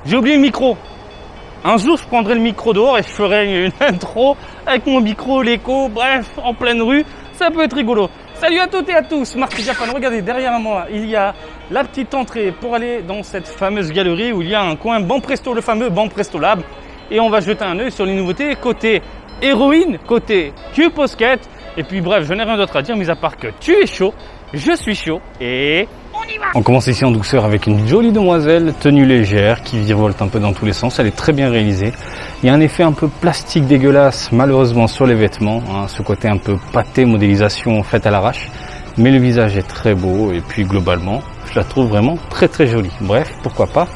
J'ai oublié le micro. Un jour, je prendrai le micro dehors et je ferai une intro avec mon micro, l'écho, bref, en pleine rue. Ça peut être rigolo. Salut à toutes et à tous, Marc Japan. Regardez, derrière moi, il y a la petite entrée pour aller dans cette fameuse galerie où il y a un coin Banpresto, le fameux Banpresto Lab. Et on va jeter un œil sur les nouveautés côté héroïne, côté Q-Posket. Et puis bref, je n'ai rien d'autre à dire, mis à part que tu es chaud, je suis chaud et on y va. On commence ici en douceur avec une jolie demoiselle, tenue légère, qui virevolte un peu dans tous les sens. Elle est très bien réalisée. Il y a un effet un peu plastique dégueulasse, malheureusement, sur les vêtements. Ce côté un peu pâté, modélisation faite à l'arrache. Mais le visage est très beau et puis globalement, je la trouve vraiment très très jolie. Bref, pourquoi pas,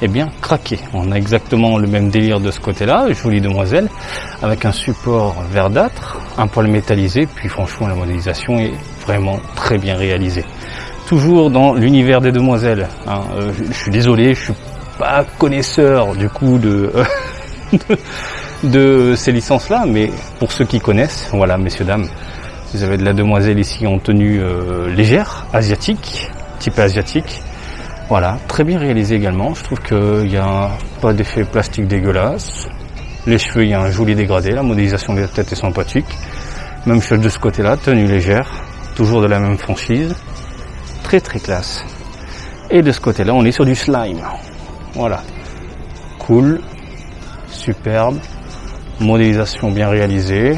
eh bien, craquer. On a exactement le même délire de ce côté-là, jolie demoiselle, avec un support verdâtre, un poil métallisé, puis franchement, la modélisation est vraiment très bien réalisée. Toujours dans l'univers des demoiselles. Je suis désolé, je suis pas connaisseur du coup de ces licences-là, mais pour ceux qui connaissent, voilà, messieurs, dames, vous avez de la demoiselle ici en tenue légère, asiatique, type asiatique. Voilà, très bien réalisé également. Je trouve qu'il n'y a pas d'effet plastique dégueulasse. Les cheveux, il y a un joli dégradé. La modélisation de la tête est sympathique. Même chose de ce côté-là, tenue légère, toujours de la même franchise. Très très classe. Et de ce côté-là, on est sur du slime. Voilà. Cool, superbe, modélisation bien réalisée.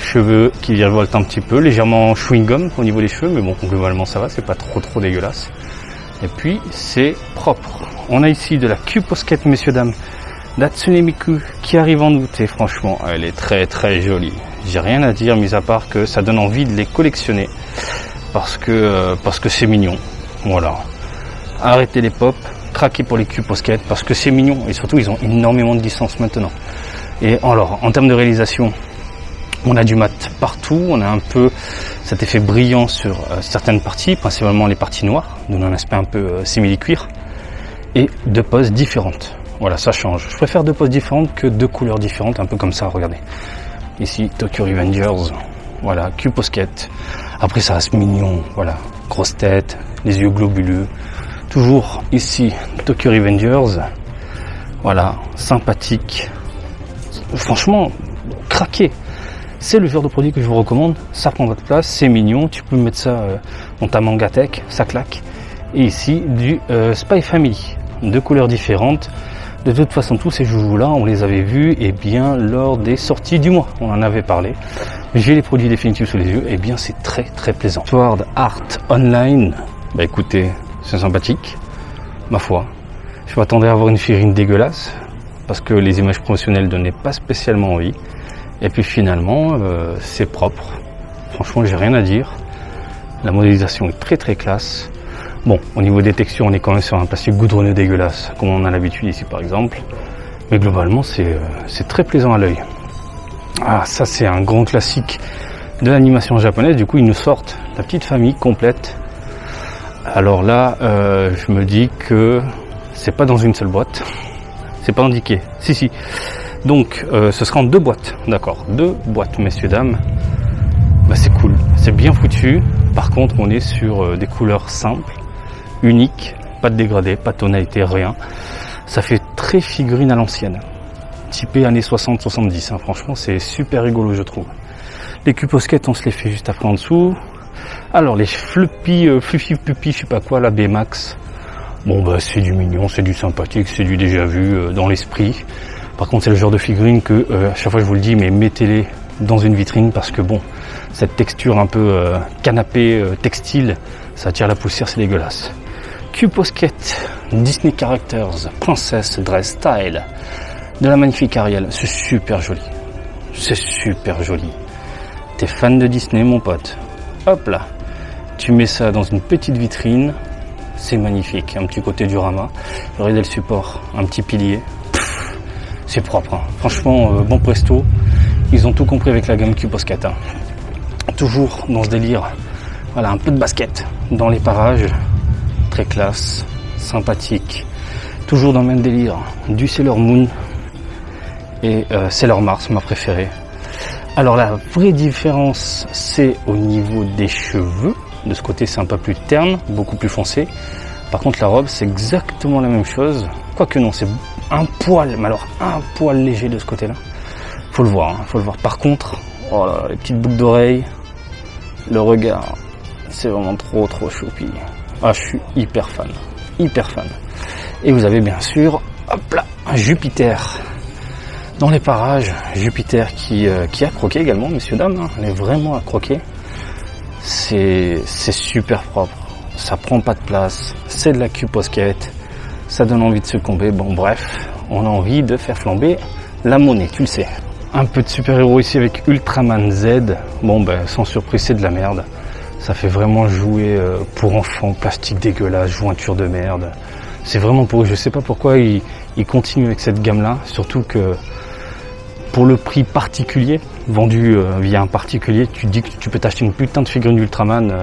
Cheveux qui virevoltent un petit peu, légèrement chewing-gum au niveau des cheveux, mais bon, globalement ça va, c'est pas trop dégueulasse. Et puis, c'est propre. On a ici de la Q-Posket, messieurs, dames, d'Hatsune Miku, qui arrive en août, et franchement, elle est très très jolie. J'ai rien à dire, mis à part que ça donne envie de les collectionner, parce que c'est mignon. Voilà. Arrêtez les pop, craquez pour les Q-Posket, parce que c'est mignon, et surtout, ils ont énormément de licences maintenant. Et alors, en termes de réalisation, on a du mat partout, on a un peu cet effet brillant sur certaines parties, principalement les parties noires, donnant un aspect un peu simili-cuir, et deux poses différentes. Voilà, ça change. Je préfère deux poses différentes que deux couleurs différentes, un peu comme ça, regardez. Ici, Tokyo Revengers, voilà, Q-Posket. Après, ça reste mignon, voilà, grosse tête, les yeux globuleux. Toujours ici, Tokyo Revengers, voilà, sympathique. Franchement, craqué. C'est le genre de produit que je vous recommande, ça prend votre place, c'est mignon, tu peux mettre ça dans ta Mangatech, ça claque. Et ici, du Spy Family, deux couleurs différentes. De toute façon, tous ces joujoux-là, on les avait vus bien lors des sorties du mois, on en avait parlé. J'ai les produits définitifs sous les yeux, bien c'est très très plaisant. Sword Art Online, bah écoutez, c'est sympathique, ma foi. Je m'attendais à avoir une figurine dégueulasse, parce que les images promotionnelles donnaient pas spécialement envie. Et puis finalement, c'est propre. Franchement, j'ai rien à dire. La modélisation est très très classe. Bon, au niveau des textures, on est quand même sur un plastique goudronneux dégueulasse, comme on a l'habitude ici par exemple. Mais globalement, c'est très plaisant à l'œil. Ah, ça c'est un grand classique de l'animation japonaise. Du coup, ils nous sortent la petite famille complète. Alors là, je me dis que c'est pas dans une seule boîte. C'est pas indiqué. Si. Donc, ce sera en deux boîtes, d'accord. Deux boîtes, messieurs, dames. Bah, c'est cool, c'est bien foutu. Par contre, on est sur des couleurs simples, uniques, pas de dégradé, pas de tonalité, rien. Ça fait très figurine à l'ancienne. Typé années 60-70, franchement, c'est super rigolo, je trouve. Les Q-Posket, on se les fait juste après en dessous. Alors, les fluffy puppy, je sais pas quoi, la B-Max. Bon, bah, c'est du mignon, c'est du sympathique, c'est du déjà vu dans l'esprit. Par contre, c'est le genre de figurine que, à chaque fois je vous le dis, mais mettez-les dans une vitrine parce que bon, cette texture un peu canapé textile, ça attire la poussière, c'est dégueulasse. Q-Posket, Disney Characters, Princess Dress Style, de la magnifique Ariel, c'est super joli. C'est super joli. T'es fan de Disney, mon pote? Hop là, tu mets ça dans une petite vitrine, c'est magnifique. Un petit côté diorama, regardez le support, un petit pilier. C'est propre, hein. Franchement, bon presto, ils ont tout compris avec la gamme Q-Posket. Toujours dans ce délire, voilà, un peu de basket dans les parages, très classe, sympathique. Toujours dans le même délire, du Sailor Moon et Sailor Mars, ma préférée. Alors la vraie différence, c'est au niveau des cheveux. De ce côté, c'est un peu plus terne, beaucoup plus foncé. Par contre la robe c'est exactement la même chose. Quoique non, c'est un poil, mais alors un poil léger de ce côté-là. Faut le voir, hein, faut le voir. Par contre, oh là, les petites boucles d'oreilles, le regard, c'est vraiment trop choupi. Ah, je suis hyper fan. Et vous avez bien sûr, hop là, un Jupiter. Dans les parages, Jupiter qui a croqué également, messieurs dames, hein, elle est vraiment à croquer. C'est super propre, ça prend pas de place, c'est de la Q-Posket, ça donne envie de se comber. Bon bref, on a envie de faire flamber la monnaie, tu le sais. Un peu de super-héros ici avec Ultraman Z. Bon ben sans surprise c'est de la merde. Ça fait vraiment jouer pour enfants, plastique dégueulasse, jointure de merde. C'est vraiment pour eux, je sais pas pourquoi ils continuent avec cette gamme-là, surtout que pour le prix particulier, vendu via un particulier, tu te dis que tu peux t'acheter une putain de figurine d'Ultraman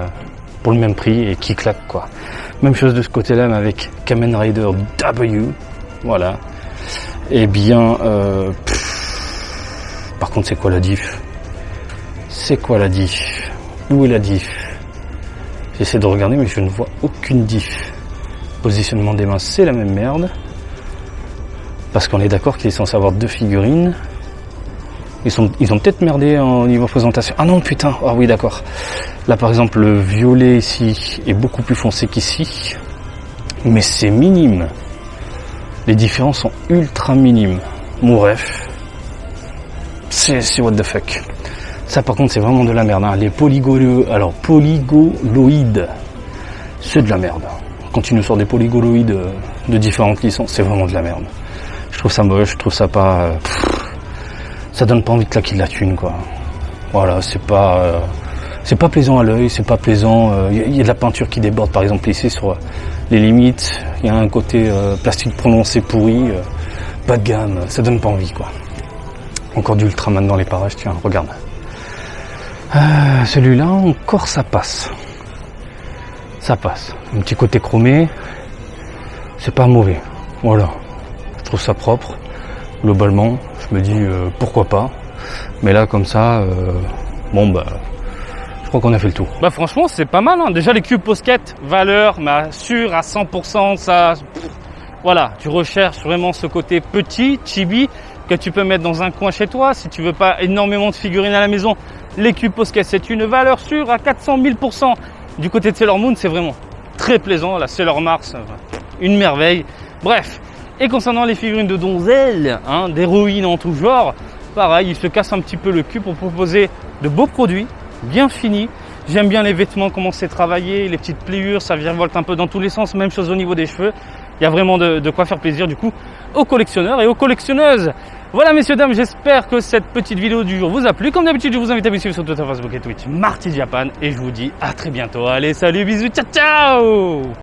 pour le même prix et qui claque quoi. Même chose de ce côté-là, mais avec Kamen Rider W, voilà. Eh bien, par contre, c'est quoi la diff? Où est la diff? J'essaie de regarder, mais je ne vois aucune diff. Positionnement des mains, c'est la même merde. Parce qu'on est d'accord qu'il est censé avoir 2 figurines. Ils ont peut-être merdé au niveau présentation. Ah non, putain, ah oui, d'accord. Là, par exemple, le violet ici est beaucoup plus foncé qu'ici. Mais c'est minime. Les différences sont ultra minimes. Bon, bref. C'est what the fuck. Ça, par contre, c'est vraiment de la merde. Hein. Les polygoloïdes, c'est de la merde. Quand tu nous sors des polygoloïdes de différentes licences, c'est vraiment de la merde. Je trouve ça moche, je trouve ça pas... ça donne pas envie de claquer de la thune, quoi. Voilà, c'est pas plaisant à l'œil, c'est pas plaisant. Y a de la peinture qui déborde, par exemple ici sur les limites. Il y a un côté plastique prononcé pourri, pas de gamme, ça donne pas envie, quoi. Encore du Ultraman dans les parages, tiens, regarde. Celui-là, encore ça passe. Ça passe. Un petit côté chromé, c'est pas mauvais. Voilà, je trouve ça propre. Globalement, je me dis pourquoi pas. Mais là, comme ça, bon bah, je crois qu'on a fait le tour. Bah franchement, c'est pas mal. Hein. Déjà les Q-Posket, valeur, mais sûr à 100%, ça. Voilà, tu recherches vraiment ce côté petit, chibi, que tu peux mettre dans un coin chez toi. Si tu veux pas énormément de figurines à la maison, les Q-Posket, c'est une valeur sûre à 400 000%. Du côté de Sailor Moon, c'est vraiment très plaisant. La Sailor Mars, une merveille. Bref. Et concernant les figurines de donzelles, hein, d'héroïnes en tout genre, pareil, ils se cassent un petit peu le cul pour proposer de beaux produits, bien finis. J'aime bien les vêtements, comment c'est travaillé, les petites pliures, ça virevolte un peu dans tous les sens, même chose au niveau des cheveux. Il y a vraiment de quoi faire plaisir du coup aux collectionneurs et aux collectionneuses. Voilà messieurs, dames, j'espère que cette petite vidéo du jour vous a plu. Comme d'habitude, je vous invite à me suivre sur Twitter, Facebook et Twitch, Marty Japan. Et je vous dis à très bientôt. Allez, salut, bisous, ciao, ciao!